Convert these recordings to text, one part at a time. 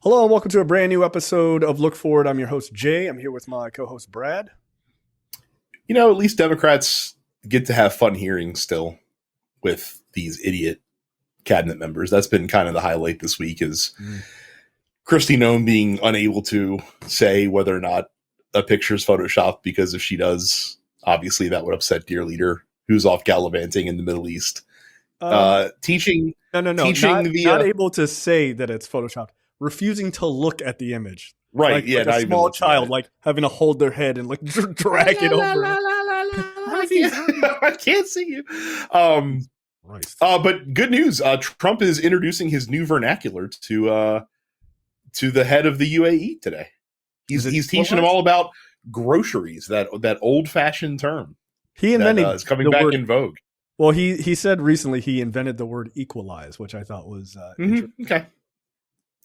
Hello and welcome to a brand new episode of Look Forward. I'm your host, Jay. I'm here with my co-host, Brad. You know, at least Democrats get to have fun hearings still with these idiot cabinet members. That's been kind of the highlight this week is Kristi Noem being unable to say whether or not a picture is photoshopped, because if she does, obviously that would upset dear leader who's off gallivanting in the Middle East. Teaching not able to say that it's photoshopped. Refusing to look at the image. Right, like, yeah. Like a small child, like having to hold their head and like drag it over. I can't see you. But good news. Trump is introducing his new vernacular to the head of the UAE today. He's teaching him all about groceries, that old fashioned term. He invented that is coming back in vogue. Well, he said recently he invented the word equalize, which I thought was okay.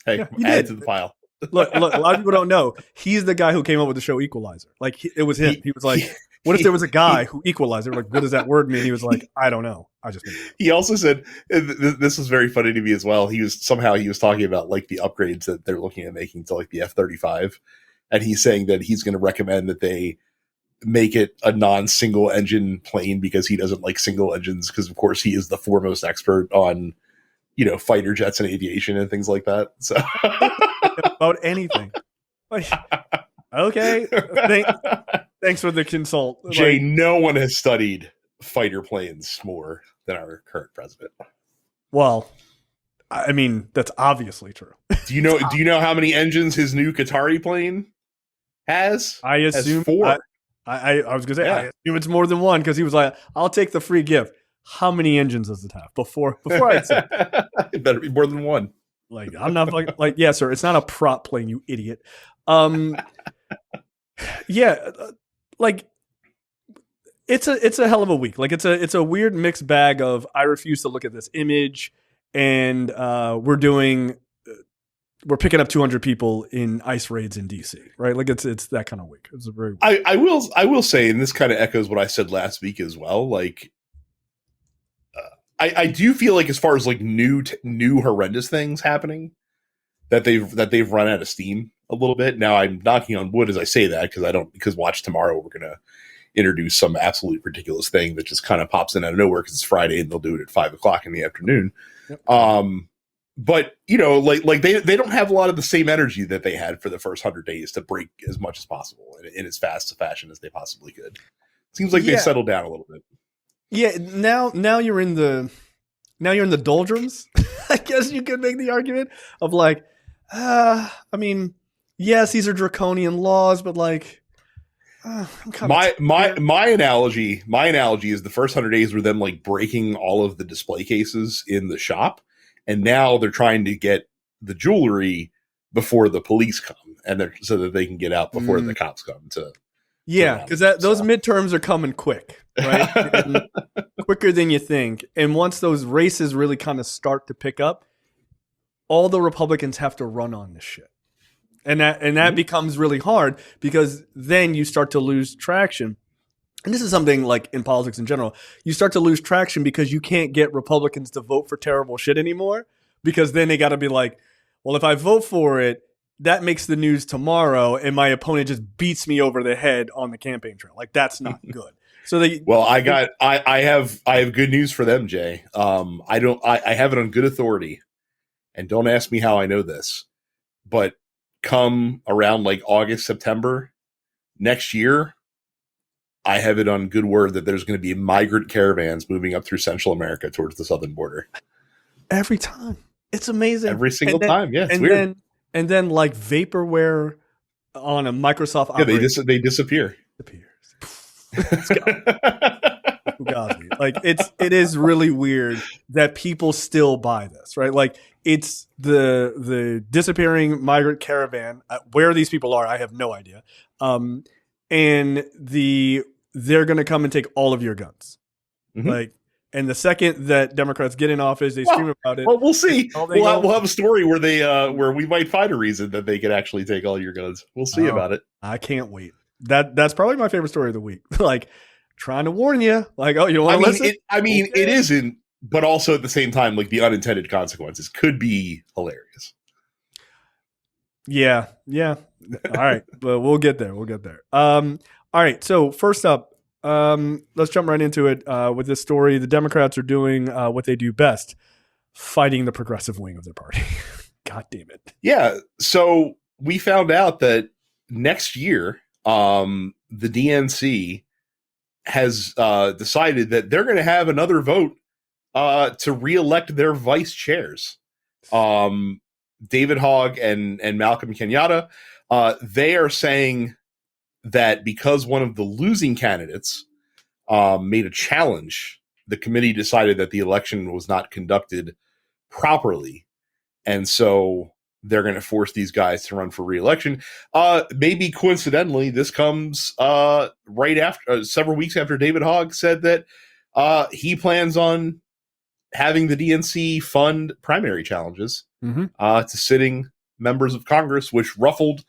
Hey, yeah, add to the pile. Look, a lot of people don't know. He's the guy who came up with the show Equalizer. Like, it was him. He was like, what if there was a guy who equalized? They were like, what does that word mean? He was like, I don't know. I just made it. He also said, this was very funny to me as well. He was talking about like the upgrades that they're looking at making to like the F-35. And he's saying that he's going to recommend that they make it a non-single engine plane because he doesn't like single engines. Because of course he is the foremost expert on, you know, fighter jets and aviation and things like that. So about anything. Like, okay. Thanks for the consult. Jay, no one has studied fighter planes more than our current president. Well, I mean, that's obviously true. Do you know how many engines his new Qatari plane has? I assume 4. I was gonna say, I assume it's more than one, because he was like, I'll take the free gift. How many engines does it have? Before I'd say it better be more than one. Like, I'm not like, yeah, sir, it's not a prop plane, you idiot. Yeah, like it's a hell of a week. Like, it's a weird mixed bag of I refuse to look at this image, and we're picking up 200 people in ICE raids in DC, right? Like, it's that kind of week. It's a very I will say, and this kind of echoes what I said last week as well. Like, I do feel like as far as like new horrendous things happening, that they've run out of steam a little bit. Now I'm knocking on wood as I say that, because watch tomorrow we're gonna introduce some absolutely ridiculous thing that just kind of pops in out of nowhere because it's Friday and they'll do it at 5:00 in the afternoon. Yep. But you know, like they don't have a lot of the same energy that they had for the first 100 days to break as much as possible in as fast a fashion as they possibly could. Seems like they settled down a little bit. Yeah, now you're in the doldrums. I guess you could make the argument of like, I mean, yes, these are draconian laws, but like, my analogy is the first 100 days were them like breaking all of the display cases in the shop, and now they're trying to get the jewelry before the police come, and so that they can get out before the cops come to. Yeah, because those midterms are coming quick, right? Quicker than you think. And once those races really kind of start to pick up, all the Republicans have to run on this shit. And that becomes really hard, because then you start to lose traction. And this is something like in politics in general. You start to lose traction because you can't get Republicans to vote for terrible shit anymore, because then they got to be like, well, if I vote for it, that makes the news tomorrow, and my opponent just beats me over the head on the campaign trail. Like, that's not good. So I have good news for them, Jay. I have it on good authority, and don't ask me how I know this, but come around like August, September next year, I have it on good word that there's going to be migrant caravans moving up through Central America towards the southern border. Every time. It's amazing. Every single time. Yeah, it's weird. And then like vaporware on a Microsoft operating system. They disappear. It's like, it is really weird that people still buy this, right? Like, it's the disappearing migrant caravan. Where these people are, I have no idea. And they're going to come and take all of your guns. Mm-hmm. Like, and the second that Democrats get in office, they scream about it. Well, we'll see. We'll have a story where we might find a reason that they could actually take all your guns. We'll see about it. I can't wait. That's probably my favorite story of the week. Like, trying to warn you. Like, oh, you want to listen? It isn't, but also at the same time, like, the unintended consequences could be hilarious. Yeah. Yeah. All right. But we'll get there. We'll get there. All right. So first up, let's jump right into it with this story. The Democrats are doing what they do best, fighting the progressive wing of their party. God damn it. Yeah. So we found out that next year, the DNC has decided that they're going to have another vote to reelect their vice chairs. David Hogg and Malcolm Kenyatta, they are saying that because one of the losing candidates made a challenge, the committee decided that the election was not conducted properly. And so they're going to force these guys to run for re-election. Maybe coincidentally, this comes right after, several weeks after David Hogg said that he plans on having the DNC fund primary challenges to sitting members of Congress, which ruffled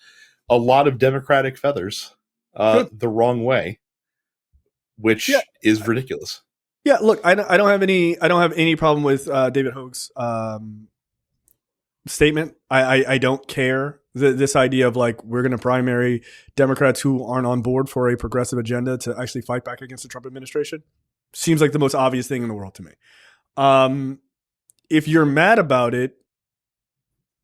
a lot of Democratic feathers the wrong way, which is ridiculous. Yeah, look, I don't have any problem with David Hogg's statement. I don't care. This idea of like we're going to primary Democrats who aren't on board for a progressive agenda to actually fight back against the Trump administration seems like the most obvious thing in the world to me. If you're mad about it,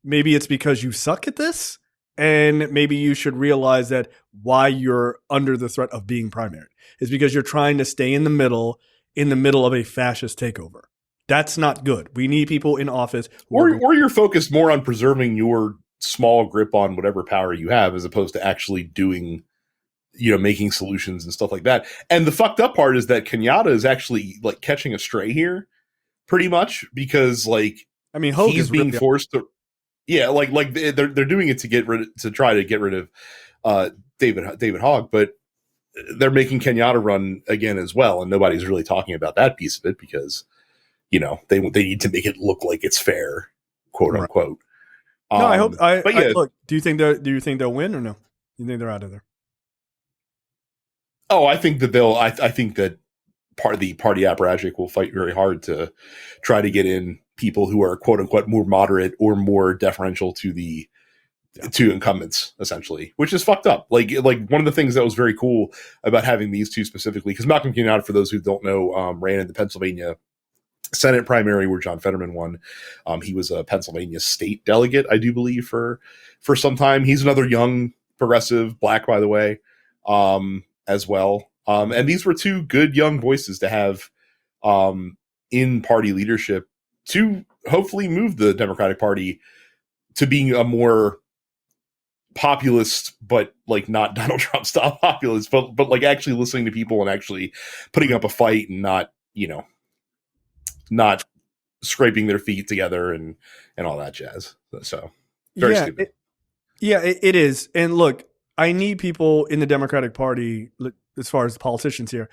maybe it's because you suck at this, and maybe you should realize that why you're under the threat of being primaried is because you're trying to stay in the middle of a fascist takeover. That's not good. We need people in office. Or you're focused more on preserving your small grip on whatever power you have as opposed to actually doing, making solutions and stuff like that. And the fucked up part is that Kenyatta is actually like catching a stray here pretty much because Hogue he's being forced to, they're doing it to try to get rid of David Hogg, but they're making Kenyatta run again as well. And nobody's really talking about that piece of it because, they need to make it look like it's fair, quote unquote. No, I hope. Look, do you think they'll win or no? You think they're out of there? Oh, I think that they'll. I think that part of the party apparatchik will fight very hard to try to get in people who are quote unquote more moderate or more deferential to the to incumbents, essentially, which is fucked up. Like one of the things that was very cool about having these two specifically, because Malcolm Kenyatta, for those who don't know, ran in the Pennsylvania Senate primary where John Fetterman won. He was a Pennsylvania state delegate, I do believe, for some time. He's another young progressive, black, by the way, as well. And these were two good young voices to have in party leadership to hopefully move the Democratic Party to being a more populist, but like not Donald Trump style populist, but like actually listening to people and actually putting up a fight and not scraping their feet together and all that jazz. So very stupid. It is. And look, I need people in the Democratic Party, as far as the politicians here.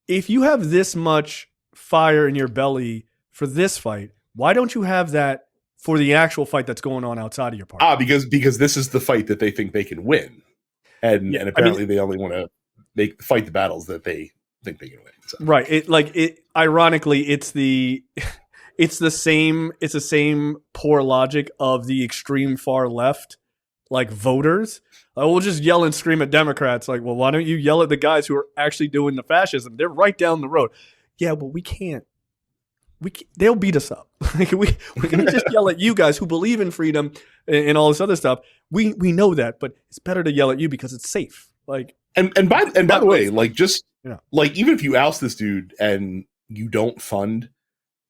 If you have this much fire in your belly for this fight, why don't you have that for the actual fight that's going on outside of your party? Because this is the fight that they think they can win. And apparently they only want to fight the battles that they think they can win. So. Right. Ironically, it's the same poor logic of the extreme far left, like voters. We'll just yell and scream at Democrats. Like, well, why don't you yell at the guys who are actually doing the fascism? They're right down the road. Yeah, well, we can't. They'll beat us up. we can just yell at you guys who believe in freedom and all this other stuff. We know that, but it's better to yell at you because it's safe. Like, and by the way, like just like even if you oust this dude and you don't fund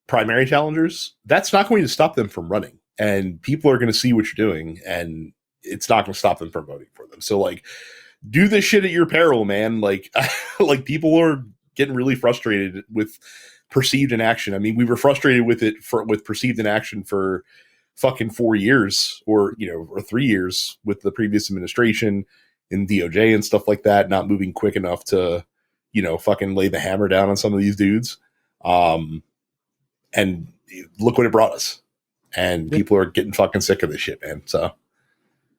primary challengers, that's not going to stop them from running, and people are going to see what you're doing, and it's not going to stop them from voting for them. So like, do this shit at your peril, man. Like, like people are getting really frustrated with perceived inaction. I mean, we were frustrated with perceived inaction for fucking 4 years or 3 years with the previous administration in DOJ and stuff like that, not moving quick enough to, fucking lay the hammer down on some of these dudes. And look what it brought us. And people are getting fucking sick of this shit, man. So.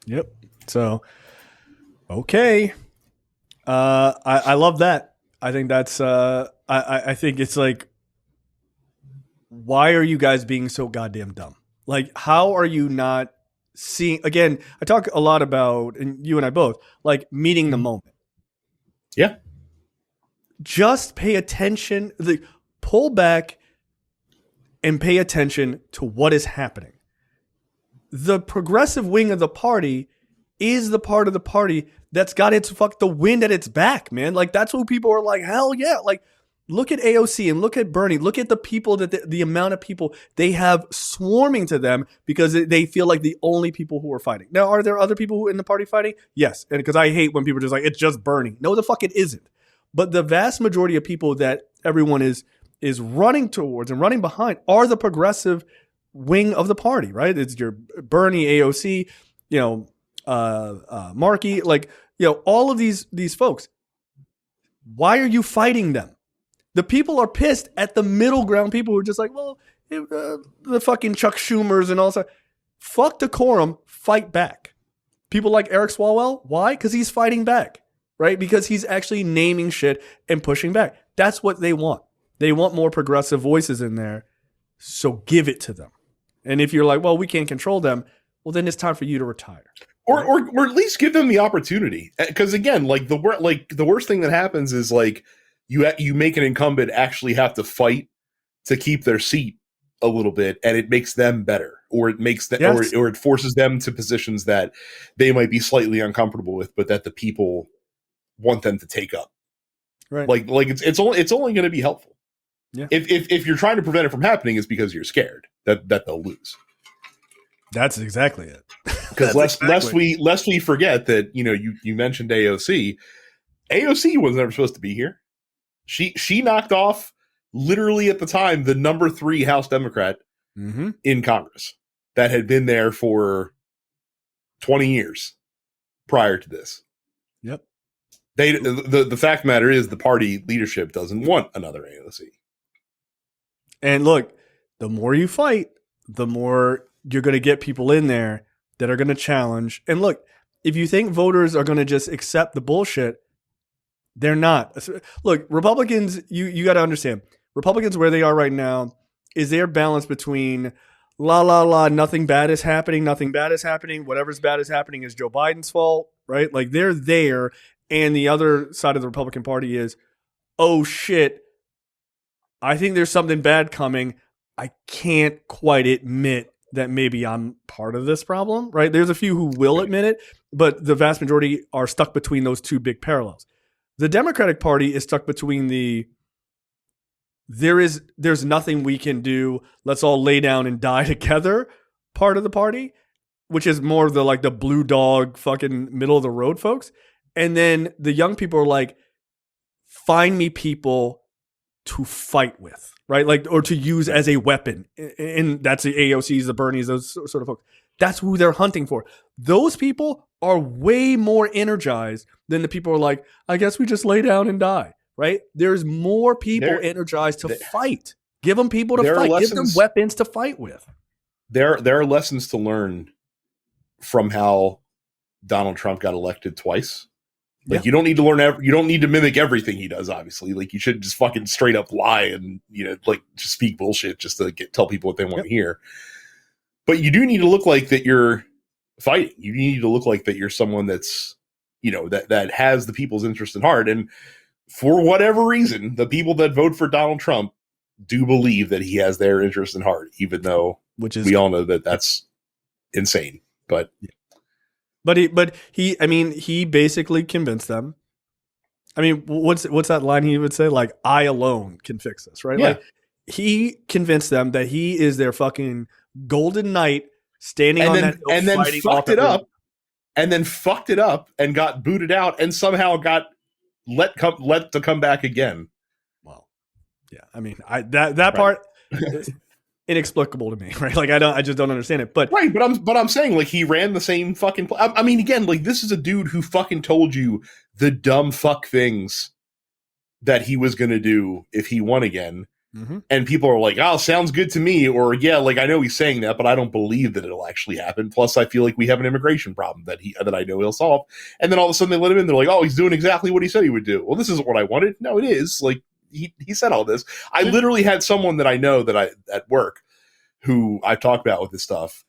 Yep. So, okay. I love that. I think that's, I think it's like, why are you guys being so goddamn dumb? Like, how are you not seeing, again, I talk a lot about, and you and I both, like meeting the moment. Yeah. Just pay attention, pull back and pay attention to what is happening. The progressive wing of the party is the part of the party that's got the wind at its back, man. Like, that's what people are like, hell yeah. Like, look at AOC and look at Bernie. Look at the people the amount of people they have swarming to them because they feel like the only people who are fighting. Now, are there other people who are in the party fighting? Yes. And because I hate when people are just like, it's just Bernie. No, the fuck it isn't. But the vast majority of people that everyone is running towards and running behind are the progressive wing of the party, right? It's your Bernie, AOC, Markey, all of these folks. Why are you fighting them? The people are pissed at the middle ground people who are just like, well, the fucking Chuck Schumers and all that. Fuck decorum, fight back. People like Eric Swalwell, why? Because he's fighting back, right? Because he's actually naming shit and pushing back. That's what they want. They want more progressive voices in there, so give it to them. And if you're like, well, we can't control them, well, then it's time for you to retire. Or at least give them the opportunity. Because again, like the worst thing that happens is like you make an incumbent actually have to fight to keep their seat a little bit, and it makes them better, or it makes them, yes. or it forces them to positions that they might be slightly uncomfortable with, but that the people want them to take up. Right. Like it's only going to be helpful. Yeah. If you're trying to prevent it from happening, it's because you're scared that they'll lose. That's exactly it. Because lest we forget that, you mentioned AOC. AOC was never supposed to be here. She knocked off, literally at the time, the number 3 House Democrat in Congress that had been there for 20 years prior to this. Yep. The fact of the matter is the party leadership doesn't want another AOC. And look, the more you fight, the more you're going to get people in there that are going to challenge. And look, if you think voters are going to just accept the bullshit, they're not. Look, Republicans, you got to understand, Republicans where they are right now is their balance between nothing bad is happening, whatever's bad is happening is Joe Biden's fault, right? Like, they're there. And the other side of the Republican Party is, oh shit, I think there's something bad coming. I can't quite admit that maybe I'm part of this problem, right? There's a few who will admit it, but the vast majority are stuck between those two big parallels. The Democratic Party is stuck between there's nothing we can do, let's all lay down and die together part of the party, which is more of the blue dog fucking middle of the road folks. And then the young people are like, find me people to fight with, right? Like, or to use as a weapon. And that's the AOCs, the Bernies, those sort of folks. That's who they're hunting for. Those people are way more energized than the people who are like, I guess we just lay down and die, right? There's more people energized to fight. Give them people to fight. Give them weapons to fight with. There are lessons to learn from how Donald Trump got elected twice. Like, you don't need to you don't need to mimic everything he does, obviously. Like, you should just fucking straight up lie and, just speak bullshit just to tell people what they want to hear. But you do need to look like that you're fighting. You need to look like that you're someone that's, that has the people's interest at heart. And for whatever reason, the people that vote for Donald Trump do believe that he has their interest in heart, even though we all know that that's insane. But he basically convinced them. I mean, what's that line he would say? Like, I alone can fix this, right? Yeah. Like, he convinced them that he is their fucking golden knight standing on that hill, and then fucked it up, and got booted out, and somehow got let to come back again. Well, yeah. I mean, that part. Inexplicable to me, right? Like, I just don't understand it. But right, but I'm saying, like, he ran the same fucking. I mean, again, like, this is a dude who fucking told you the dumb fuck things that he was going to do if he won again, and people are like, "Oh, sounds good to me," or "Yeah, like, I know he's saying that, but I don't believe that it'll actually happen." Plus, I feel like we have an immigration problem that I know he'll solve. And then all of a sudden they let him in. They're like, "Oh, he's doing exactly what he said he would do." Well, this isn't what I wanted. No, it is. Like, he said all this. I literally had someone that I know at work who I've talked about with this stuff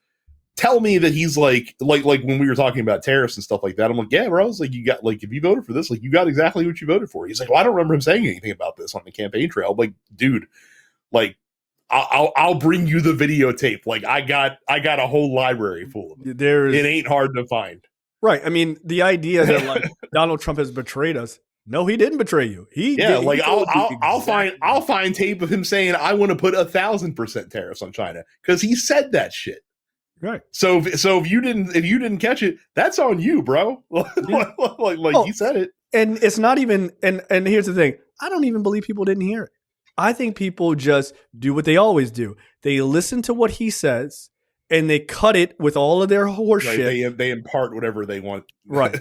tell me that he's like when we were talking about tariffs and stuff like that, I'm like, yeah, bro, it's like, you got, like, if you voted for this, like, you got exactly what you voted for. He's like, well, I don't remember him saying anything about this on the campaign trail. I'm like, dude, like, I'll bring you the videotape. Like, I got a whole library full of it. It ain't hard to find. Right. I mean, the idea that like Donald Trump has betrayed us. No, he didn't betray you. I'll find tape of him saying, I want to put 1,000% tariffs on China, because he said that shit. Right. So if you didn't catch it, that's on you, bro. He said it. And it's not even, and here's the thing. I don't even believe people didn't hear it. I think people just do what they always do. They listen to what he says and they cut it with all of their horse shit. They impart whatever they want. Right.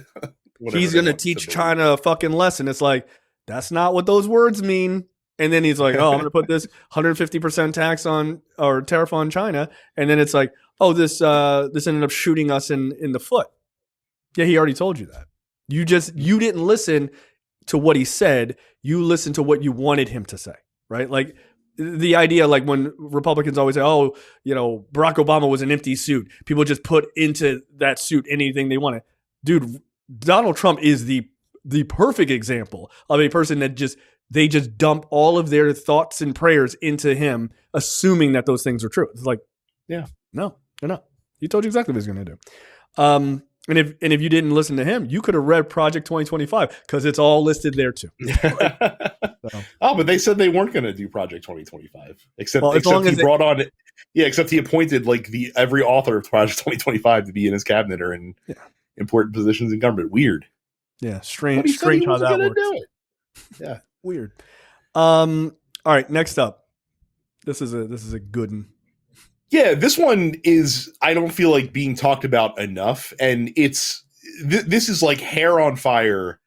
He's going to teach China a fucking lesson. It's like, that's not what those words mean. And then he's like, oh, I'm going to put this 150% tax on, or tariff on China. And then it's like, oh, this ended up shooting us in the foot. Yeah, he already told you that. You didn't listen to what he said. You listened to what you wanted him to say, right? Like the idea, like when Republicans always say, oh, Barack Obama was an empty suit. People just put into that suit anything they wanted. Dude, Donald Trump is the perfect example of a person that they just dump all of their thoughts and prayers into him, assuming that those things are true. It's like, yeah, no, they're not. He told you exactly what he's going to do. And if you didn't listen to him, you could have read Project 2025, because it's all listed there too. Oh, but they said they weren't going to do Project 2025, except he appointed like every author of Project 2025 to be in his cabinet or in important positions in government. Weird. Yeah, strange how that works. Yeah, weird. All right, next up. This is a good one. Yeah, this one is, I don't feel like being talked about enough, and this is like hair on fire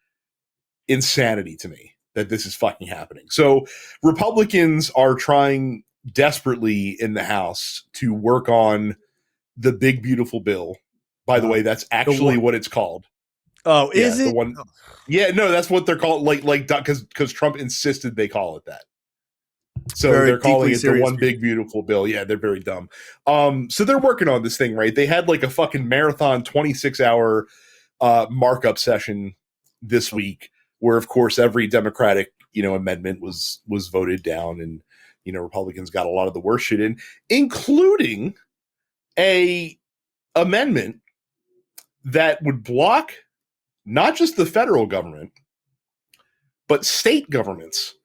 insanity to me that this is fucking happening. So Republicans are trying desperately in the House to work on the big beautiful bill. By the way, that's actually what it's called. Oh, is it? The one, yeah, no, that's what they're called. Like because Trump insisted they call it that. So they're calling it the one big beautiful bill. Yeah, they're very dumb. So they're working on this thing, right? They had like a fucking marathon 26-hour markup session this week, where of course every Democratic amendment was voted down, and Republicans got a lot of the worst shit in, including a amendment that would block not just the federal government but state governments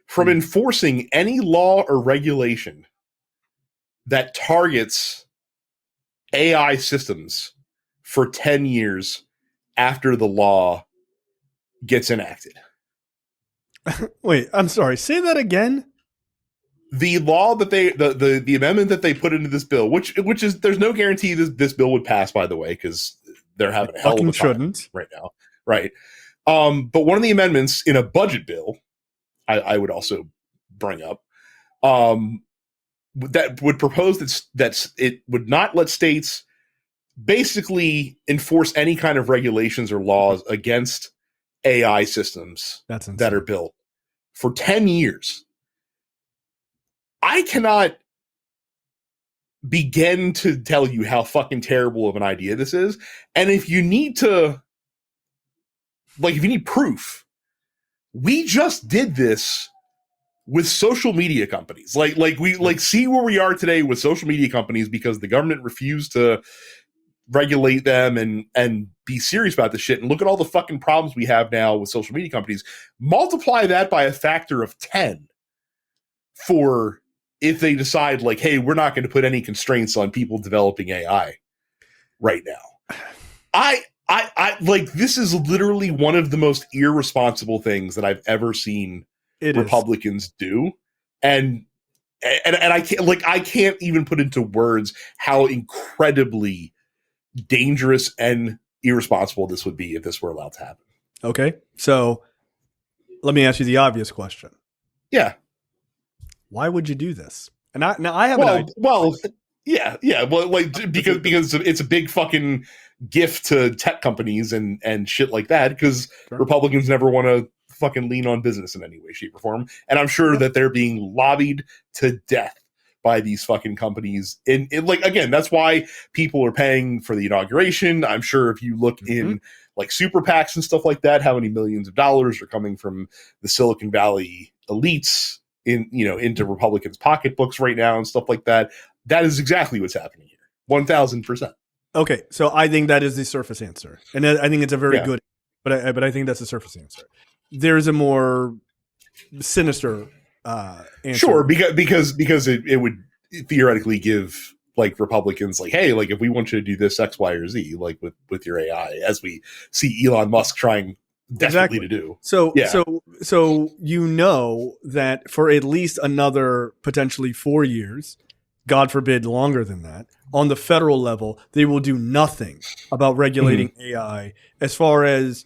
from enforcing any law or regulation that targets AI systems for 10 years after the law gets enacted. Wait, I'm sorry. Say that again. The law that the amendment that they put into this bill, which is, there's no guarantee this bill would pass, by the way, because they're having a hell of a time right now. Right. But one of the amendments in a budget bill, I would also bring up, that would propose that it would not let states basically enforce any kind of regulations or laws against AI systems that are built for 10 years. I cannot begin to tell you how fucking terrible of an idea this is. And if you need proof, we just did this with social media companies. We see where we are today with social media companies because the government refused to regulate them and be serious about this shit. And look at all the fucking problems we have now with social media companies. Multiply that by a factor of 10 for if they decide like, hey, we're not going to put any constraints on people developing AI right now. I like, this is literally one of the most irresponsible things that I've ever seen Republicans do. And I can't even put into words how incredibly dangerous and irresponsible this would be if this were allowed to happen. Okay. So let me ask you the obvious question. Yeah. Why would you do this? And I have an idea. Well, yeah. Well, like, because it's a big fucking gift to tech companies and shit like that, because Republicans never want to fucking lean on business in any way, shape, or form. And I'm sure that they're being lobbied to death by these fucking companies. And like, again, that's why people are paying for the inauguration. I'm sure if you look in like super PACs and stuff like that, how many millions of dollars are coming from the Silicon Valley elites into Republicans' pocketbooks right now and stuff like that. That is exactly what's happening here. 1000%. Okay, so I think that is the surface answer, and I think it's a very good, but I think that's the surface answer. There's a more sinister answer. Sure, because it would theoretically give like Republicans like, hey, like if we want you to do this X, Y, or Z, like with your AI, as we see Elon Musk trying desperately to do. So that for at least another potentially 4 years, God forbid longer than that, on the federal level, they will do nothing about regulating AI as far as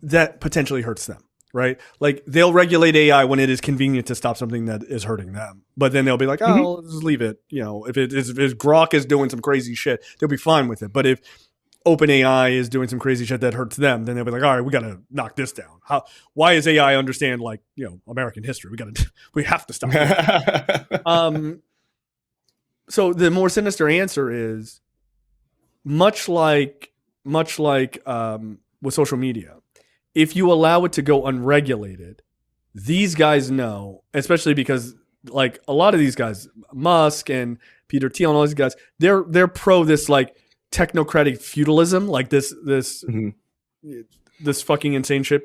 that potentially hurts them, right? Like they'll regulate AI when it is convenient to stop something that is hurting them. But then they'll be like, oh, let's just leave it. If Grok is doing some crazy shit, they'll be fine with it. But if OpenAI is doing some crazy shit that hurts them, then they'll be like, all right, we got to knock this down. Why does AI understand American history? We have to stop it. So the more sinister answer is much like with social media, if you allow it to go unregulated, these guys know, especially because like a lot of these guys, Musk and Peter Thiel and all these guys, they're pro this like technocratic feudalism, like this fucking insane shit.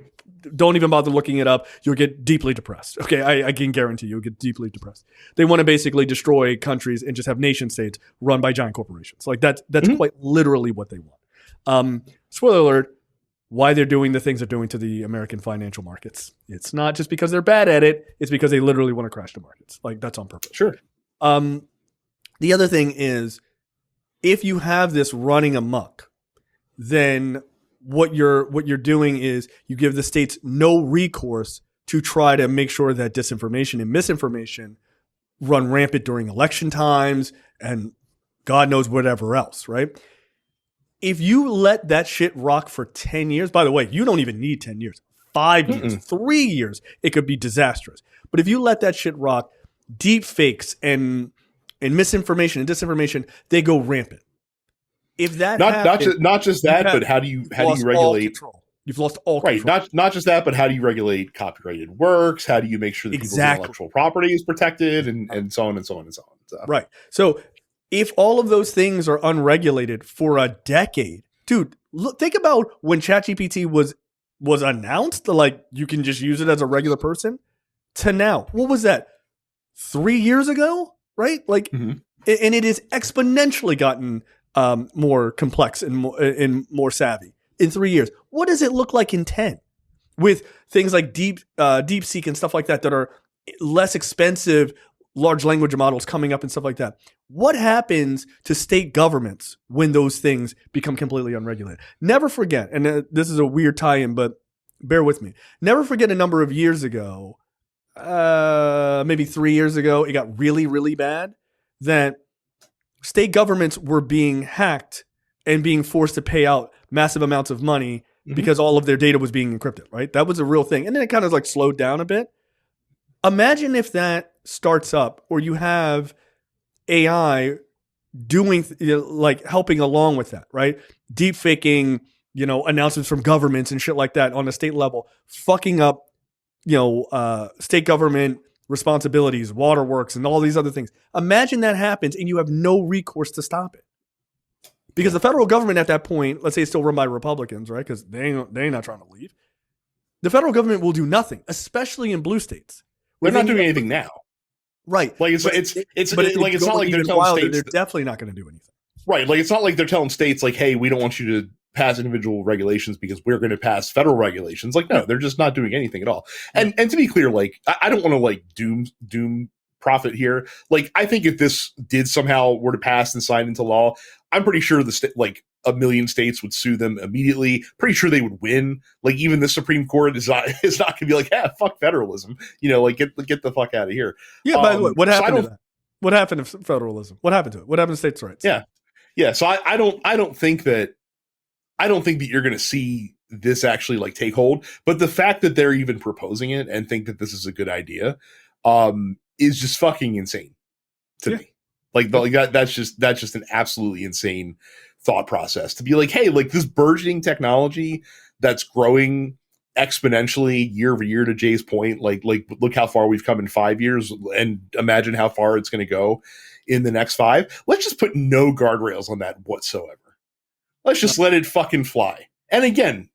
Don't even bother looking it up. You'll get deeply depressed. Okay, I can guarantee you'll get deeply depressed. They want to basically destroy countries and just have nation states run by giant corporations. Like that's quite literally what they want. Spoiler alert, why they're doing the things they're doing to the American financial markets. It's not just because they're bad at it. It's because they literally want to crash the markets. Like that's on purpose. Sure. The other thing is, if you have this running amok, then what you're doing is you give the states no recourse to try to make sure that disinformation and misinformation run rampant during election times and God knows whatever else, right? If you let that shit rock for 10 years, by the way, you don't even need 10 years, 5 years, 3 years, it could be disastrous. But if you let that shit rock, deep fakes and misinformation and disinformation, they go rampant. If that not just that, but how do you regulate? You've lost all control. Right. Not just that, but how do you regulate copyrighted works? How do you make sure that people's intellectual property is protected, and so on and so on and so on. So. Right. So if all of those things are unregulated for a decade, dude, think about when ChatGPT was announced. Like you can just use it as a regular person. To now, what was that? 3 years ago, right? Like, and it has exponentially gotten more complex and more savvy in 3 years. What does it look like in 10? With things like DeepSeek and stuff like that are less expensive, large language models coming up and stuff like that. What happens to state governments when those things become completely unregulated? Never forget, and this is a weird tie-in, but bear with me. Never forget a number of years ago, maybe 3 years ago, it got really, really bad that state governments were being hacked and being forced to pay out massive amounts of money because all of their data was being encrypted, right? That was a real thing. And then it kind of like slowed down a bit. Imagine if that starts up, or you have AI doing like helping along with that, right? Deep faking, announcements from governments and shit like that on a state level, fucking up, state government responsibilities, waterworks, and all these other things. Imagine that happens and you have no recourse to stop it. Because the federal government at that point, let's say it's still run by Republicans, right? Because they ain't not trying to leave. The federal government will do nothing, especially in blue states. They're not doing anything now. Right. Like it's not like they're telling states. They're definitely not going to do anything. Right. Like it's not like they're telling states like, hey, we don't want you to pass individual regulations because we're going to pass federal regulations. Like, no, they're just not doing anything at all. And to be clear, like, I don't want to like doom profit here. Like, I think if this did somehow were to pass and signed into law, I'm pretty sure like a million states would sue them immediately. Pretty sure they would win. Like, even the Supreme Court is not going to be like, yeah, fuck federalism. Like get the fuck out of here. Yeah. By the way, what happened to that? What happened to federalism? What happened to it? What happened to states' rights? Yeah. Yeah. So I don't think that you're going to see this actually like take hold, but the fact that they're even proposing it and think that this is a good idea, is just fucking insane. to me. Like that's just an absolutely insane thought process to be like, hey, like this burgeoning technology that's growing exponentially year over year, to Jay's point, like look how far we've come in 5 years, and imagine how far it's going to go in the next 5. Let's just put no guardrails on that whatsoever. Let's just let it fucking fly. And again,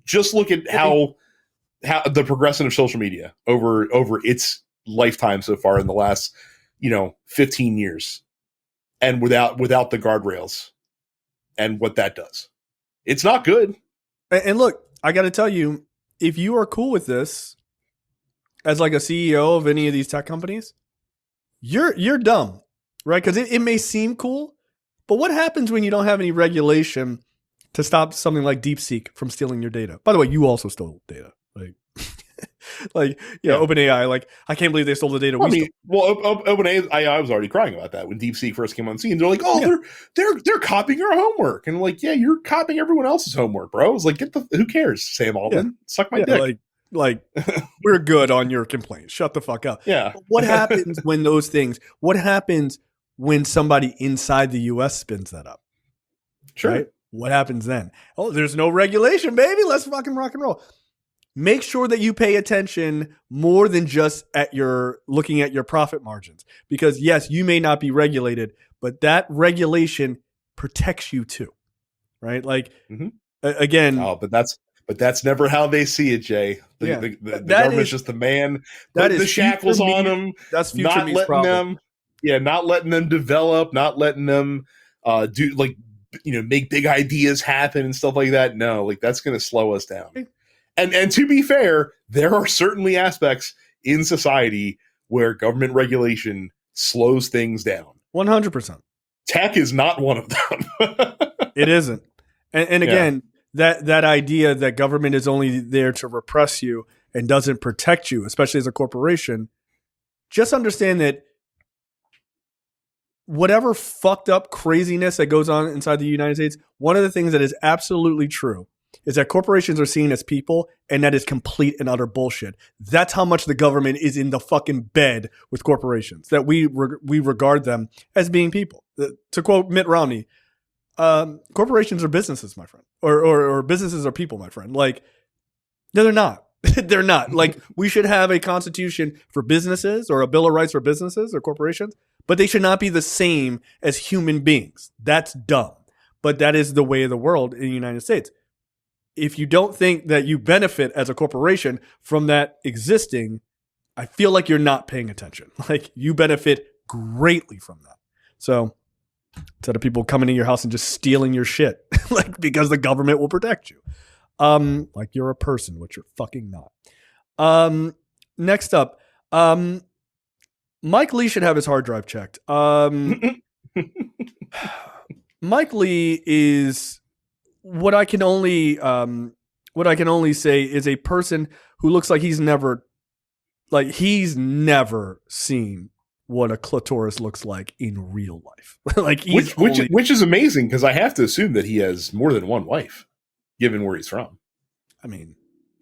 just look at how the progression of social media over its lifetime so far in the last 15 years, and without the guardrails, and what that does. It's not good. And look, I got to tell you, if you are cool with this as like a CEO of any of these tech companies, you're dumb, right? Because it may seem cool, but what happens when you don't have any regulation to stop something like DeepSeek from stealing your data? By the way, you also stole data, OpenAI. Like, I can't believe they stole the data. OpenAI was already crying about that when DeepSeek first came on scene. They're like, they're copying our homework, and like, yeah, you're copying everyone else's homework, bro. I was like, who cares, Sam Altman? Suck my dick. Like we're good on your complaints. Shut the fuck up. Yeah. But what happens when those things? What happens when somebody inside the U.S. spins that up? Sure. Right? What happens then? Oh, there's no regulation, baby. Let's fucking rock and roll. Make sure that you pay attention more than just looking at your profit margins. Because yes, you may not be regulated, but that regulation protects you too. Right? Like, again. Oh, but that's never how they see it, Jay. The government's just the man. Put the shackles on them. That's future me's problem. Not letting them develop, not letting them make big ideas happen and stuff like that. No, like that's going to slow us down. And to be fair, there are certainly aspects in society where government regulation slows things down. 100%. Tech is not one of them. It isn't. And again, that idea that government is only there to repress you and doesn't protect you, especially as a corporation, just understand that whatever fucked up craziness that goes on inside the United States, one of the things that is absolutely true is that corporations are seen as people, and that is complete and utter bullshit. That's how much the government is in the fucking bed with corporations, that we regard them as being people. To quote Mitt Romney, corporations are businesses, my friend, or businesses are people, my friend. Like, no, they're not. They're not. Like, we should have a constitution for businesses or a bill of rights for businesses or corporations, but they should not be the same as human beings. That's dumb. But that is the way of the world in the United States. If you don't think that you benefit as a corporation from that existing, I feel like you're not paying attention. Like, you benefit greatly from that. So instead of people coming to your house and just stealing your shit, like, because the government will protect you. Like you're a person, which you're fucking not. Next up, Mike Lee should have his hard drive checked. Mike Lee is what I can only say is a person who looks like he's never seen what a clitoris looks like in real life. Like, which is amazing, because I have to assume that he has more than one wife, given where he's from. I mean,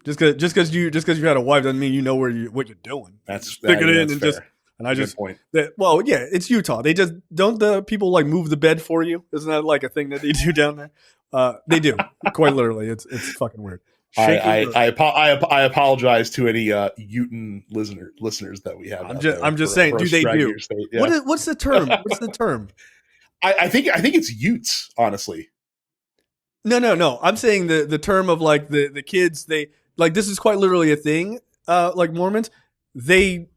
just because you had a wife doesn't mean you know what you're doing. Stick it in and fair. Good point. It's Utah. They just don't the people like move the bed for you. Isn't that like a thing that they do down there? They do, quite literally. It's fucking weird. I apologize to any Utah listeners that we have. I'm just saying, do they do? Yeah. What's the term? What's the term? I think it's Utes, honestly. No. I'm saying the term of like the kids. They like, this is quite literally a thing. Like Mormons, the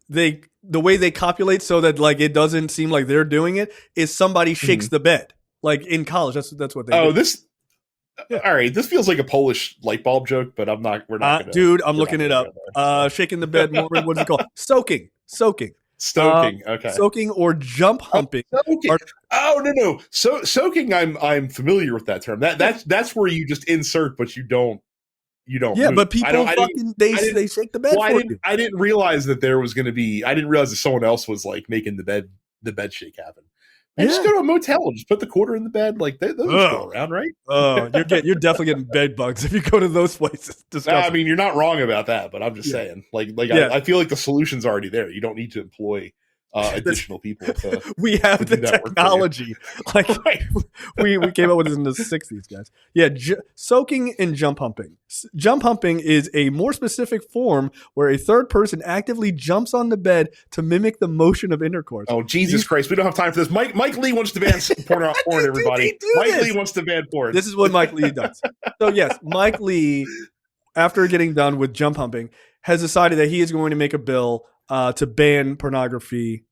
way they copulate so that like it doesn't seem like they're doing it is somebody shakes the bed. Like in college, that's what they do. All right, this feels like a Polish light bulb joke, but we're not dude, I'm looking it up. Shaking the bed, Mormon, what is it called? Soaking. Okay. Soaking or jump humping. No. Soaking, I'm familiar with that term. That's where you just insert, but you don't. Yeah, move. But people they shake the bed. Well, I didn't realize that there was going to be. I didn't realize that someone else was like making the bed shake happen. And just go to a motel and just put the quarter in the bed. Like those are still around, right? You're definitely getting bed bugs if you go to those places. I mean, you're not wrong about that, but I'm just saying. I feel like the solution's already there. You don't need to employ additional people to we have to the do that work for you. technology. Like Right. we came up with this in the 60s, guys. Yeah, soaking and jump humping. Jump humping is a more specific form where a third person actively jumps on the bed to mimic the motion of intercourse. Oh, Jesus Christ. We don't have time for this. Mike Lee wants to ban porn, everybody. Mike Lee wants to ban porn. This is what Mike Lee does. So, yes, Mike Lee, after getting done with jump humping, has decided that he is going to make a bill to ban pornography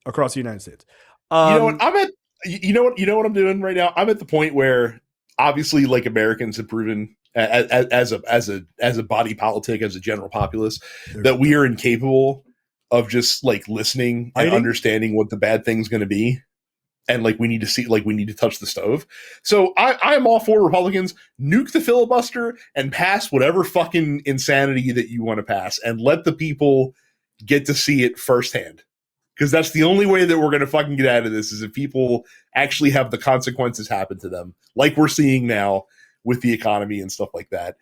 across the United States. You know what? You know what I'm doing right now? I'm at the point where obviously like Americans have proven as a body politic, as a general populace, that we are incapable of just like listening and understanding what the bad thing's going to be. And like we need to touch the stove. So I'm all for Republicans, nuke the filibuster and pass whatever fucking insanity that you want to pass and let the people get to see it firsthand. Because that's the only way that we're going to fucking get out of this, is if people actually have the consequences happen to them, like we're seeing now with the economy and stuff like that,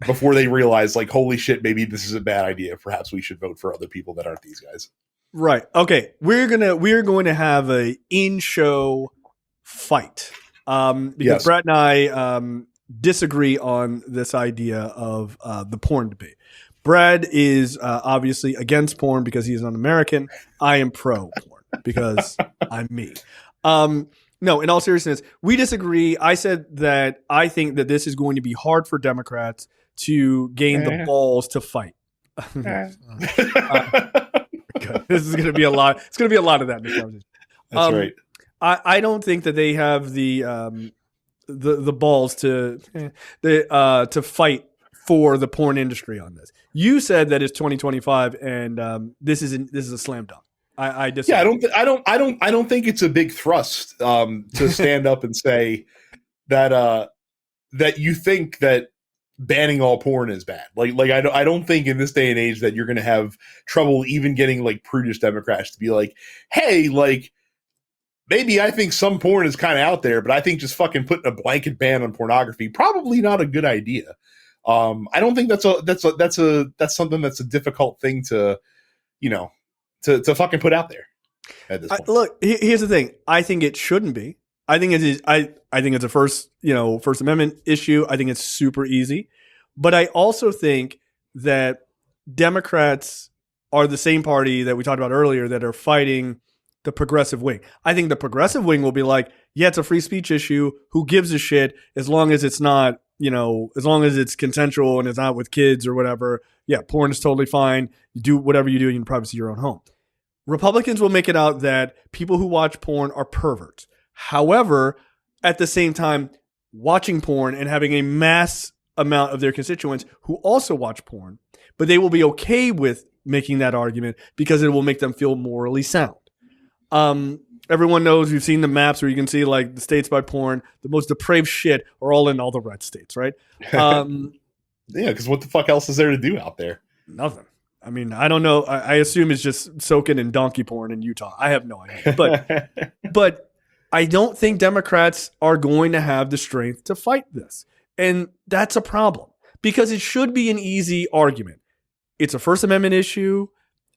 before they realize, like, holy shit, maybe this is a bad idea. Perhaps we should vote for other people that aren't these guys. Right. Okay. We're going to have a in-show fight because Brett and I disagree on this idea of the porn debate. Brad is obviously against porn because he's an American. I am pro porn because I'm me. No, in all seriousness, we disagree. I said that I think that this is going to be hard for Democrats to gain the balls to fight. This is going to be a lot. It's going to be a lot of that in this conversation. That's right. I don't think that they have the balls to fight for the porn industry on this. You said that it's 2025 and this is a slam dunk. I disagree. Yeah, I don't think it's a big thrust to stand up and say that that you think that banning all porn is bad. Like I don't think in this day and age that you're going to have trouble even getting like prudish Democrats to be like, hey, like maybe I think some porn is kind of out there, but I think just fucking putting a blanket ban on pornography probably not a good idea. I don't think that's something that's a difficult thing to, to fucking put out there at this point. Look, here's the thing. I think it shouldn't be. I think it is. I think it's a First Amendment issue. I think it's super easy, but I also think that Democrats are the same party that we talked about earlier that are fighting the progressive wing. I think the progressive wing will be like, yeah, it's a free speech issue. Who gives a shit as long as it's not, as long as it's consensual and it's not with kids or whatever. Yeah, porn is totally fine. You do whatever you do in privacy of your own home. Republicans will make it out that people who watch porn are perverts. However, at the same time, watching porn and having a mass amount of their constituents who also watch porn, but they will be okay with making that argument because it will make them feel morally sound. Everyone knows, we've seen the maps where you can see like the states by porn. The most depraved shit are all in all the red states, right? Yeah, because what the fuck else is there to do out there? Nothing. I mean, I don't know. I assume it's just soaking in donkey porn in Utah. I have no idea. But I don't think Democrats are going to have the strength to fight this. And that's a problem because it should be an easy argument. It's a First Amendment issue.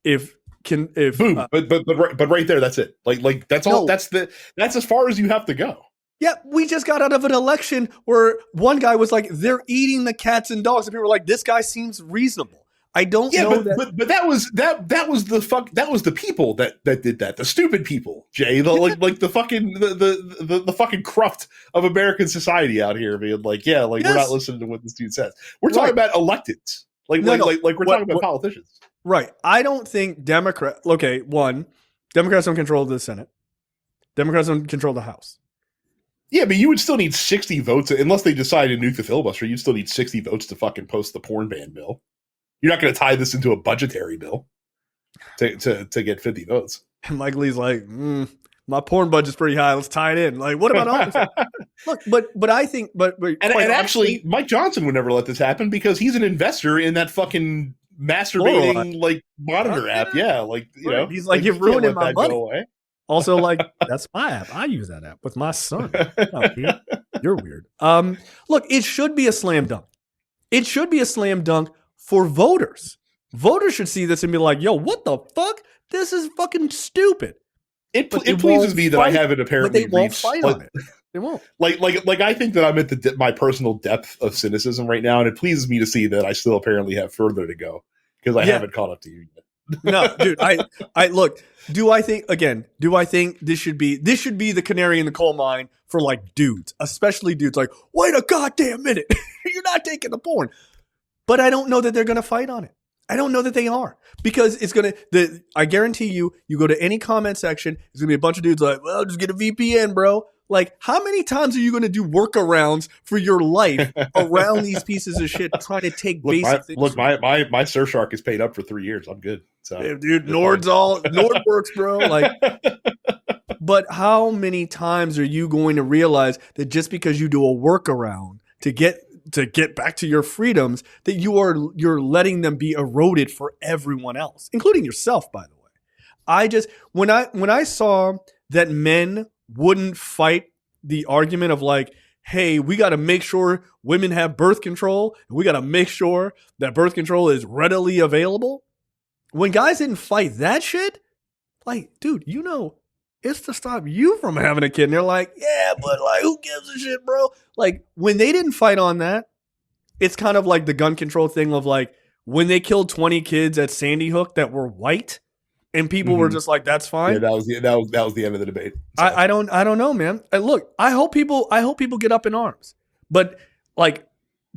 Boom. But right there, that's it. Like that's all. That's as far as you have to go. Yeah, we just got out of an election where one guy was like, "They're eating the cats and dogs," and people were like, "This guy seems reasonable." I don't know but that was the people that did that. The stupid people, Jay. Like the fucking the fucking cruft of American society out here being like, yeah, like we're not listening to what this dude says. We're talking about electeds. Like we're talking about politicians. Right. I don't think Democrats don't control the Senate. Democrats don't control the House. Yeah, but you would still need 60 votes unless they decide to nuke the filibuster. You'd still need 60 votes to fucking post the porn ban bill. You're not going to tie this into a budgetary bill to get 50 votes. And Mike Lee's like, my porn budget's pretty high. Let's tie it in. Like, what about all this? Look, but I think, actually, Mike Johnson would never let this happen because he's an investor in that fucking masturbating like monitor app. Yeah, like he's like, you're ruining my money. Also, like, that's my app. I use that app with my son. Oh, you're weird. Look, it should be a slam dunk. It should be a slam dunk for voters. Voters should see this and be like, yo, what the fuck? This is fucking stupid. It pleases me that I haven't apparently but they won't reached, fight on it. They won't. Like I think that I'm at my personal depth of cynicism right now, and it pleases me to see that I still apparently have further to go because I haven't caught up to you yet. No, dude. I look. Do I think this should be the canary in the coal mine for like dudes, especially dudes? Like, wait a goddamn minute, you're not taking the porn. But I don't know that they're gonna fight on it. I don't know that they are, because it's gonna. I guarantee you go to any comment section, there's gonna be a bunch of dudes like, well, just get a VPN, bro. Like, how many times are you going to do workarounds for your life around these pieces of shit trying to take basic things? Look, my Surfshark is paid up for 3 years. I'm good. So, yeah, dude, Nord works, bro. Like, but how many times are you going to realize that just because you do a workaround to get back to your freedoms, that you're letting them be eroded for everyone else, including yourself, by the way? When I saw that men wouldn't fight the argument of like, hey, we got to make sure women have birth control, and we got to make sure that birth control is readily available. When guys didn't fight that shit, like, dude, it's to stop you from having a kid. And they're like, yeah, but like, who gives a shit, bro? Like, when they didn't fight on that, it's kind of like the gun control thing of like, when they killed 20 kids at Sandy Hook that were white, and people were just like, "That's fine." Yeah, that was the end of the debate. So. I don't know, man. Look, I hope people get up in arms. But like,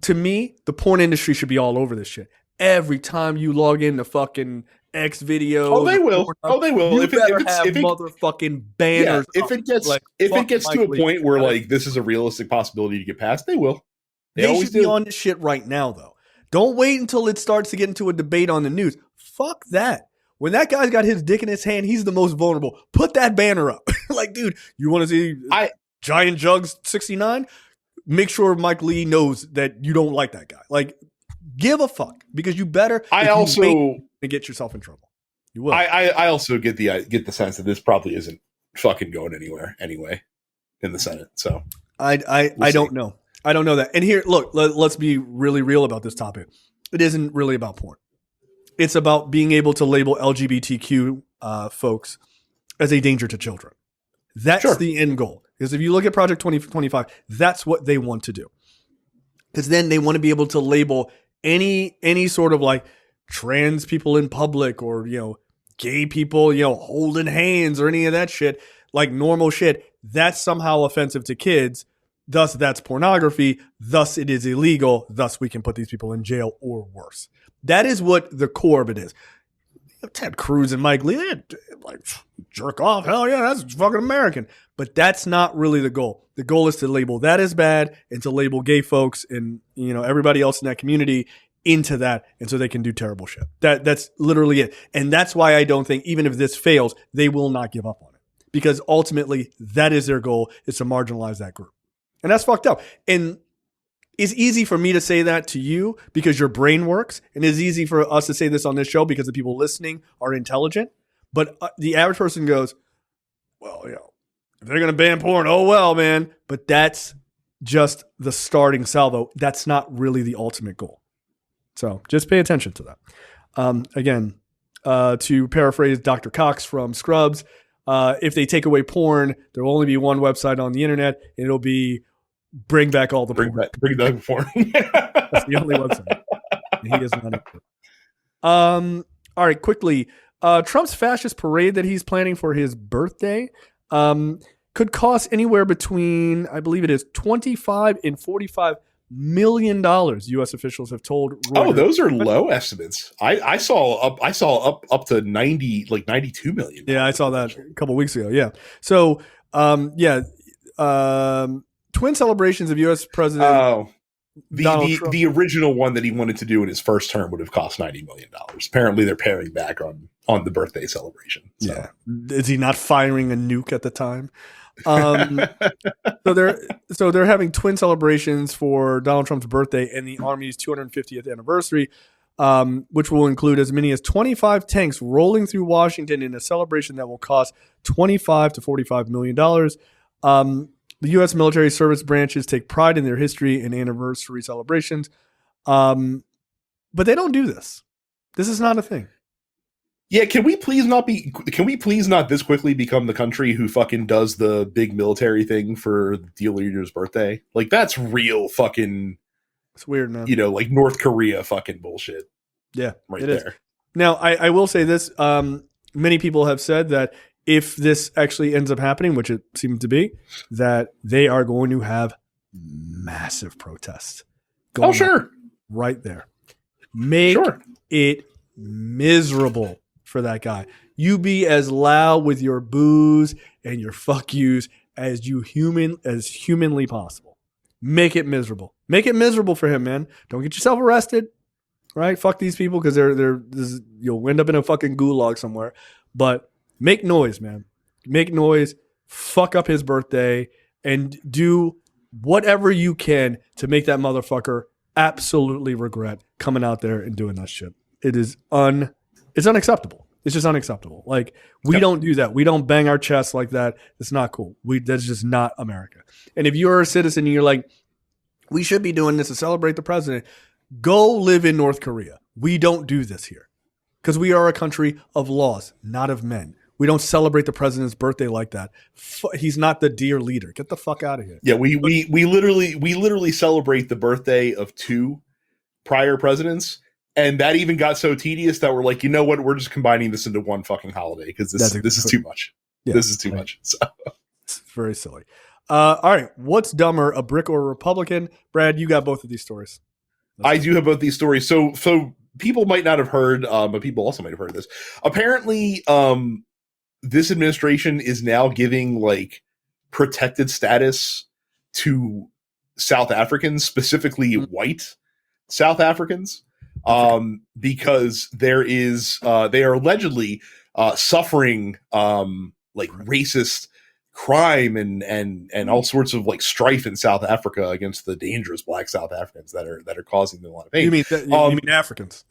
to me, the porn industry should be all over this shit. Every time you log into fucking X video, they will. You if better have motherfucking banners. Yeah, if it gets to a point where like this is a realistic possibility to get past, they will. They should be on this shit right now, though. Don't wait until it starts to get into a debate on the news. Fuck that. When that guy's got his dick in his hand, he's the most vulnerable. Put that banner up. Like, dude, you want to see Giant Jugs 69? Make sure Mike Lee knows that you don't like that guy. Like, give a fuck, because you better. I also get yourself in trouble. You will. I also get the sense that this probably isn't fucking going anywhere anyway in the Senate. So I don't know. I don't know that. And here, look, let's be really real about this topic. It isn't really about porn. It's about being able to label LGBTQ folks as a danger to children. That's the end goal. Because if you look at Project 2025, that's what they want to do. Because then they want to be able to label any sort of like trans people in public, or, gay people, holding hands or any of that shit, like normal shit. That's somehow offensive to kids. Thus, that's pornography. Thus, it is illegal. Thus, we can put these people in jail or worse. That is what the core of it is. Ted Cruz and Mike Lee, like, jerk off. Hell yeah, that's fucking American. But that's not really the goal. The goal is to label that as bad, and to label gay folks and everybody else in that community into that, and so they can do terrible shit. That's literally it. And that's why I don't think, even if this fails, they will not give up on it. Because ultimately, that is their goal, is to marginalize that group. And that's fucked up. And it's easy for me to say that to you because your brain works. And it's easy for us to say this on this show because the people listening are intelligent. But the average person goes, well, if they're going to ban porn, oh, well, man. But that's just the starting salvo. That's not really the ultimate goal. So just pay attention to that. Again, to paraphrase Dr. Cox from Scrubs, if they take away porn, there will only be one website on the internet. And it'll be bring back all the porn. Bring back porn. That's the only website. And he is not up to it. All right, quickly. Trump's fascist parade that he's planning for his birthday could cost anywhere between, I believe it is, $25 and $45 million. U.S. officials have told Reuters. Oh, those are low estimates. I saw up to 92 million. Yeah, I saw that a couple weeks ago. Yeah. So twin celebrations of U.S. President. Oh, the original one that he wanted to do in his first term would have cost $90 million. Apparently, they're paring back on the birthday celebration. So. Yeah, is he not firing a nuke at the time? So they're having twin celebrations for Donald Trump's birthday and the Army's 250th anniversary, which will include as many as 25 tanks rolling through Washington in a celebration that will cost $25 to $45 million. The U.S. military service branches take pride in their history and anniversary celebrations, but they don't do this. This is not a thing. Yeah, can we please not this quickly become the country who fucking does the big military thing for the deal leader's birthday? Like, that's real fucking, It's weird, man. like North Korea fucking bullshit. Yeah, right it there. Is. Now, I will say this. Many people have said that if this actually ends up happening, which it seems to be, that they are going to have massive protests. Oh, sure. Right there. Make it miserable for that guy. You be as loud with your boos and your fuck yous as humanly possible. Make it miserable. Make it miserable for him, man. Don't get yourself arrested. Right? Fuck these people because you'll end up in a fucking gulag somewhere. But make noise, man. Make noise. Fuck up his birthday and do whatever you can to make that motherfucker absolutely regret coming out there and doing that shit. It's unacceptable. It's just unacceptable. Like, we don't do that. We don't bang our chests like that. It's not cool. That's just not America. And if you're a citizen and you're like, we should be doing this to celebrate the president, go live in North Korea. We don't do this here because we are a country of laws, not of men. We don't celebrate the president's birthday like that. He's not the dear leader. Get the fuck out of here. Yeah, we literally celebrate the birthday of 2 prior presidents, and that even got so tedious that we're like, you know what? We're just combining this into one fucking holiday because this is too much. Yeah, this is too much. So. It's very silly. All right, what's dumber, a brick or a Republican? Brad, you got both of these stories. I do have both these stories. So people might not have heard, but people also might have heard this. Apparently, this administration is now giving like protected status to South Africans, specifically white South Africans, because they are allegedly suffering like racist crime and all sorts of like strife in South Africa against the dangerous black South Africans that are causing them a lot of pain. You mean Africans?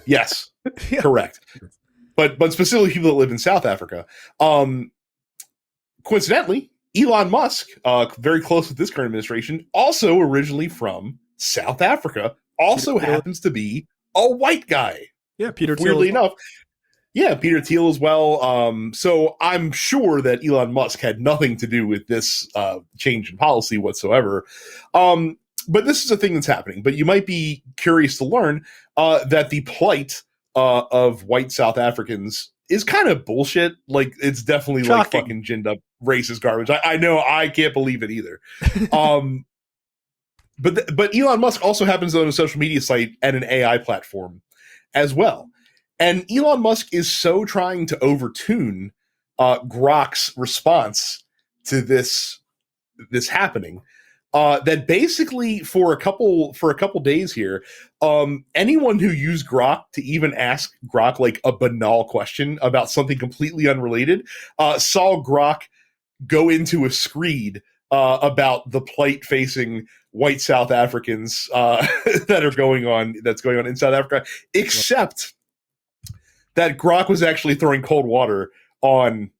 Yes, yeah. Correct. But specifically people that live in South Africa. Coincidentally, Elon Musk, very close with this current administration, also originally from South Africa, also happens to be a white guy. Yeah, Peter Thiel. Weirdly enough. Yeah, Peter Thiel as well. So I'm sure that Elon Musk had nothing to do with this change in policy whatsoever. But this is a thing that's happening. But you might be curious to learn that the plight of white South Africans is kind of bullshit. Like, it's definitely Shocking. Like fucking ginned up racist garbage. I know, I can't believe it either. But Elon Musk also happens to own a social media site and an AI platform as well. And Elon Musk is so trying to overtune Grok's response to this happening that basically for a couple days here, anyone who used Grok to even ask Grok like a banal question about something completely unrelated saw Grok go into a screed about the plight facing white South Africans that's going on in South Africa, except that Grok was actually throwing cold water on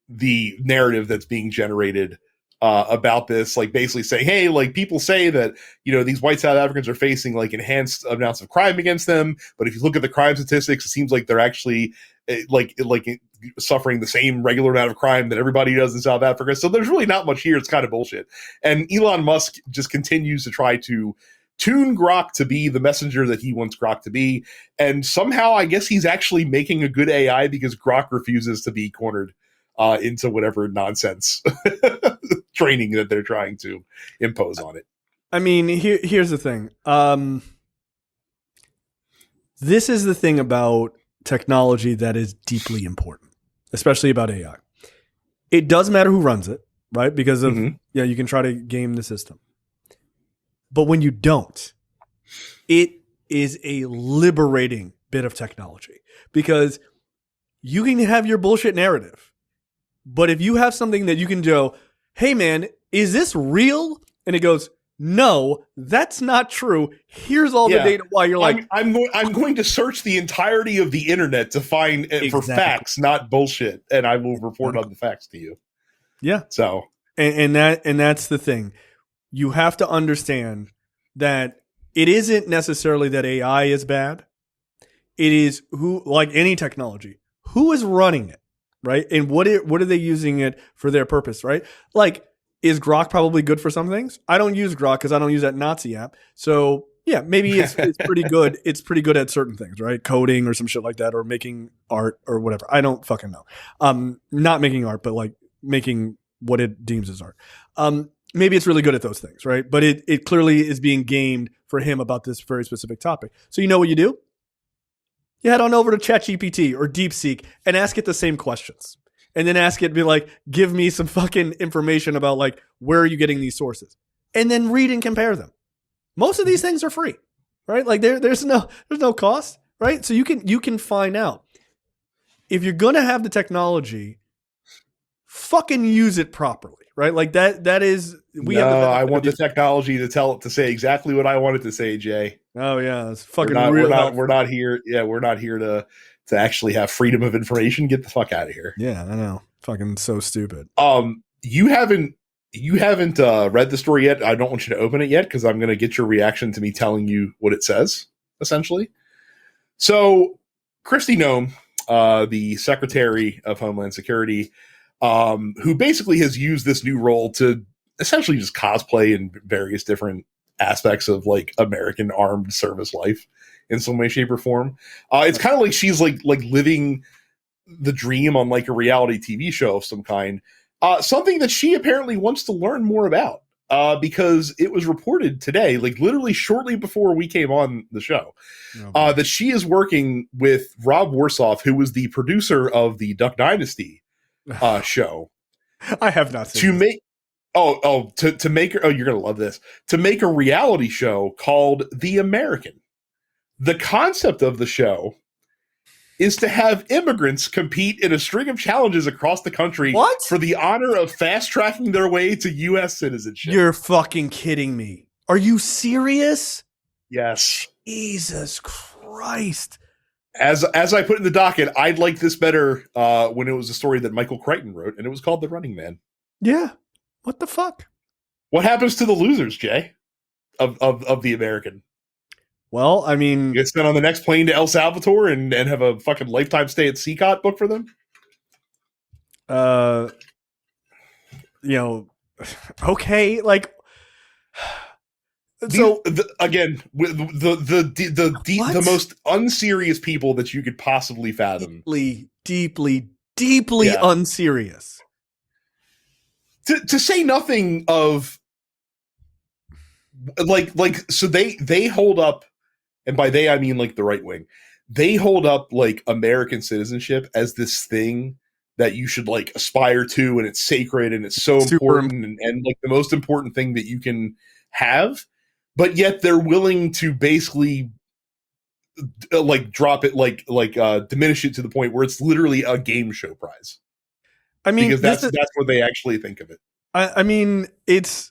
the narrative that's being generated about this, like basically saying, hey, like people say that, you know, these white South Africans are facing like enhanced amounts of crime against them. But if you look at the crime statistics, it seems like they're actually like suffering the same regular amount of crime that everybody does in South Africa. So there's really not much here. It's kind of bullshit. And Elon Musk just continues to try to tune Grok to be the messenger that he wants Grok to be. And somehow I guess he's actually making a good AI because Grok refuses to be cornered into whatever nonsense training that they're trying to impose on it. I mean, here's the thing. This is the thing about technology that is deeply important, especially about AI. It does matter who runs it, right? Because of, you can try to game the system. But when you don't, it is a liberating bit of technology because you can have your bullshit narrative. But if you have something that you can go, hey man, is this real? And it goes, no, that's not true. Here's all the data why you're like, I'm going to search the entirety of the internet to find for facts, not bullshit. And I will report on the facts to you. Yeah. So, and that's the thing. You have to understand that it isn't necessarily that AI is bad. It is who, like any technology, who is running it, right? And what are they using it for their purpose, right? Like, is Grok probably good for some things? I don't use Grok because I don't use that Nazi app. So yeah, maybe it's pretty good. It's pretty good at certain things, right? Coding or some shit like that, or making art or whatever. I don't fucking know. Not making art, but like making what it deems as art. Maybe it's really good at those things, right? But it clearly is being gamed for him about this very specific topic. So you know what you do? You head on over to ChatGPT or DeepSeek and ask it the same questions. And then ask it, be like, give me some fucking information about like, where are you getting these sources? And then read and compare them. Most of these things are free, right? Like there's no cost, right? So you can find out. If you're going to have the technology, fucking use it properly, right? Like that is, I want the technology to say exactly what I want it to say, Jay. Oh yeah, it's fucking we're not here. Yeah, we're not here to actually have freedom of information. Get the fuck out of here. Yeah, I know. Fucking so stupid. You haven't read the story yet. I don't want you to open it yet because I'm going to get your reaction to me telling you what it says, essentially. So, Kristi Noem, the Secretary of Homeland Security, who basically has used this new role to essentially just cosplay in various different aspects of like American armed service life in some way, shape, or form. It's kind of like she's like living the dream on like a reality TV show of some kind. Something that she apparently wants to learn more about, because it was reported today, like literally shortly before we came on the show, that she is working with Rob Warsoff, who was the producer of the Duck Dynasty show. I have not seen to make you're gonna love this, to make a reality show called The American. The concept of the show is to have immigrants compete in a string of challenges across the country for the honor of fast-tracking their way to U.S. citizenship. You're fucking kidding me. Are you serious? Yes. Jesus Christ. As I put in the docket, I'd like this better when it was a story that Michael Crichton wrote, and it was called The Running Man. Yeah. What the fuck? What happens to the losers, Jay, of The American? Well, I mean, you get sent on the next plane to El Salvador and have a fucking lifetime stay at CCOT book for them. Okay, like, so again, the most unserious people that you could possibly fathom, deeply unserious. To say nothing of like, so they hold up. And by they, I mean like the right wing. They hold up like American citizenship as this thing that you should like aspire to, and it's sacred and it's so important and like the most important thing that you can have. But yet they're willing to basically like drop it, diminish it to the point where it's literally a game show prize. I mean, because that's what they actually think of it. I mean, it's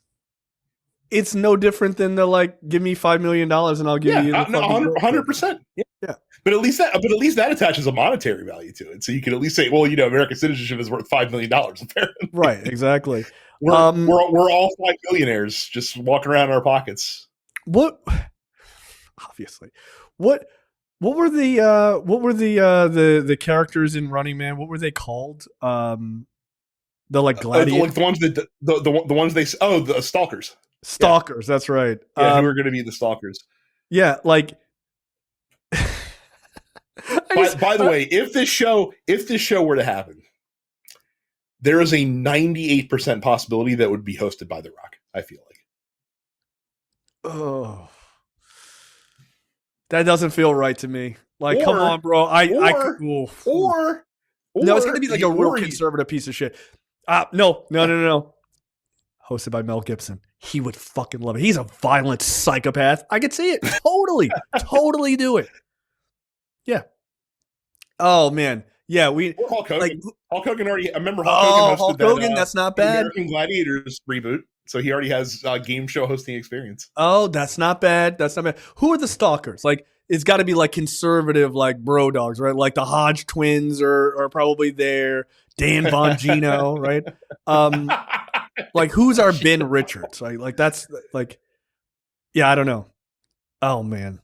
no different than the like, give me $5 million and I'll give you 100%. Yeah. But at least that attaches a monetary value to it. So you can at least say, well, American citizenship is worth $5 million. Apparently, right? Exactly. We're all 5 billionaires just walking around in our pockets. What? Obviously, what were the characters in Running Man? What were they called? The like gladiators, like the ones that the ones the stalkers. Stalkers, yeah. That's right. Yeah, who are going to be the stalkers? Yeah, like. By the way, if this show were to happen, there is a 98% possibility that would be hosted by The Rock. I feel like. Oh, that doesn't feel right to me. Like, come on, bro. No, it's going to be like a real conservative piece of shit. No. Hosted by Mel Gibson. He would fucking love it. He's a violent psychopath. I could see it. Totally do it. Yeah. Oh man. Yeah, or Hulk Hogan. Hulk Hogan already. I remember Hulk Hogan hosted that's not bad. American Gladiators reboot. So he already has game show hosting experience. Oh, that's not bad. Who are the stalkers? Like, it's got to be like conservative, like bro dogs, right? Like the Hodge twins are probably there. Dan Bongino, right? Like, who's our Ben Richards? Like that's like, yeah, I don't know. Oh man,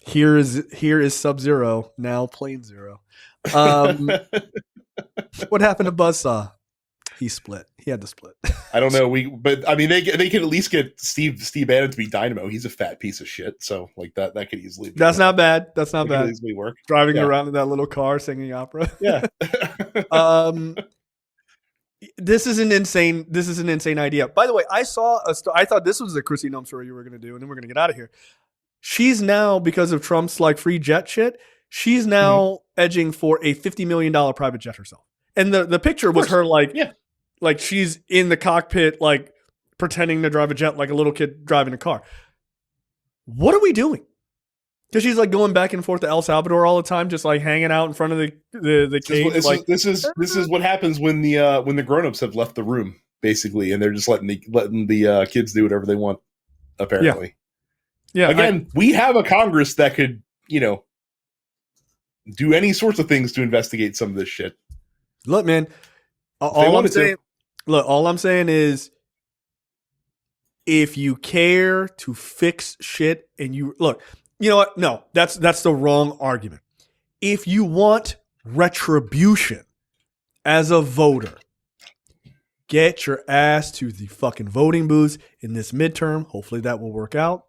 Here is Sub-Zero, now Plane Zero. What happened to Buzzsaw? He split. He had to split. I don't know. But I mean, they can at least get Steve Bannon to be Dynamo. He's a fat piece of shit. So like that could easily. That's not bad. That's not bad. Could easily work. Driving around in that little car singing opera. Yeah. This is an insane idea. By the way, I saw I thought this was the Kristi Noem story you were going to do, and then we're going to get out of here. She's now, because of Trump's like free jet shit, she's now edging for a $50 million private jet herself. And the picture was her like she's in the cockpit, like pretending to drive a jet like a little kid driving a car. What are we doing? Because she's like going back and forth to El Salvador all the time, just like hanging out in front of the cage. This is what happens when the grown-ups have left the room, basically, and they're just letting the kids do whatever they want. Apparently, yeah. Again, we have a Congress that could, do any sorts of things to investigate some of this shit. Look, man, all I'm saying is, if you care to fix shit and you look, you know what? No, that's the wrong argument. If you want retribution as a voter, get your ass to the fucking voting booths in this midterm. Hopefully that will work out.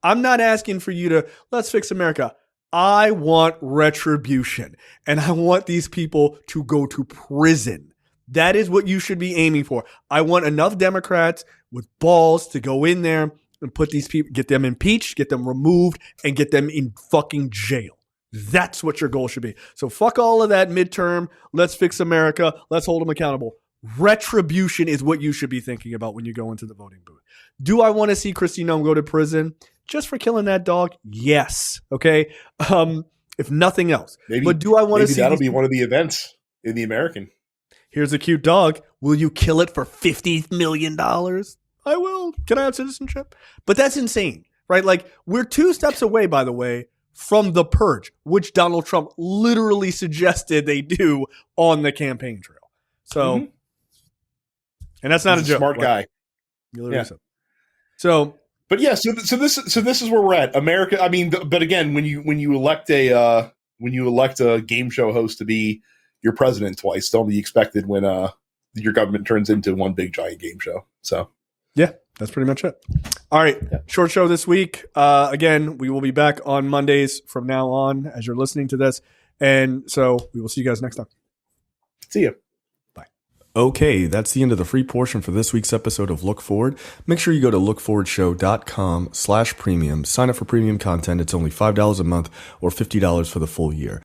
I'm not asking for you to let's fix America. I want retribution, and I want these people to go to prison. That is what you should be aiming for. I want enough Democrats with balls to go in there and put these people, get them impeached, get them removed, and get them in fucking jail. That's what your goal should be. So fuck all of that midterm. Let's fix America. Let's hold them accountable. Retribution is what you should be thinking about when you go into the voting booth. Do I want to see Kristi Noem go to prison just for killing that dog? Yes. Okay. If nothing else. But do I want to see? That'll be one of the events in the American. Here's a cute dog. Will you kill it for $50 million? I will. Can I have citizenship? But that's insane, right? Like, we're 2 steps away, by the way, from the purge, which Donald Trump literally suggested they do on the campaign trail. So, and that's not a joke. Smart guy. Yeah. So, but yeah, so this is where we're at. America. I mean, but again, when you elect a game show host to be your president twice, don't be expected when your government turns into one big giant game show. So. Yeah, that's pretty much it. All right. Yeah. Short show this week. Again, we will be back on Mondays from now on as you're listening to this. And so we will see you guys next time. See you. Bye. Okay, that's the end of the free portion for this week's episode of Look Forward. Make sure you go to lookforwardshow.com/premium. Sign up for premium content. It's only $5 a month or $50 for the full year.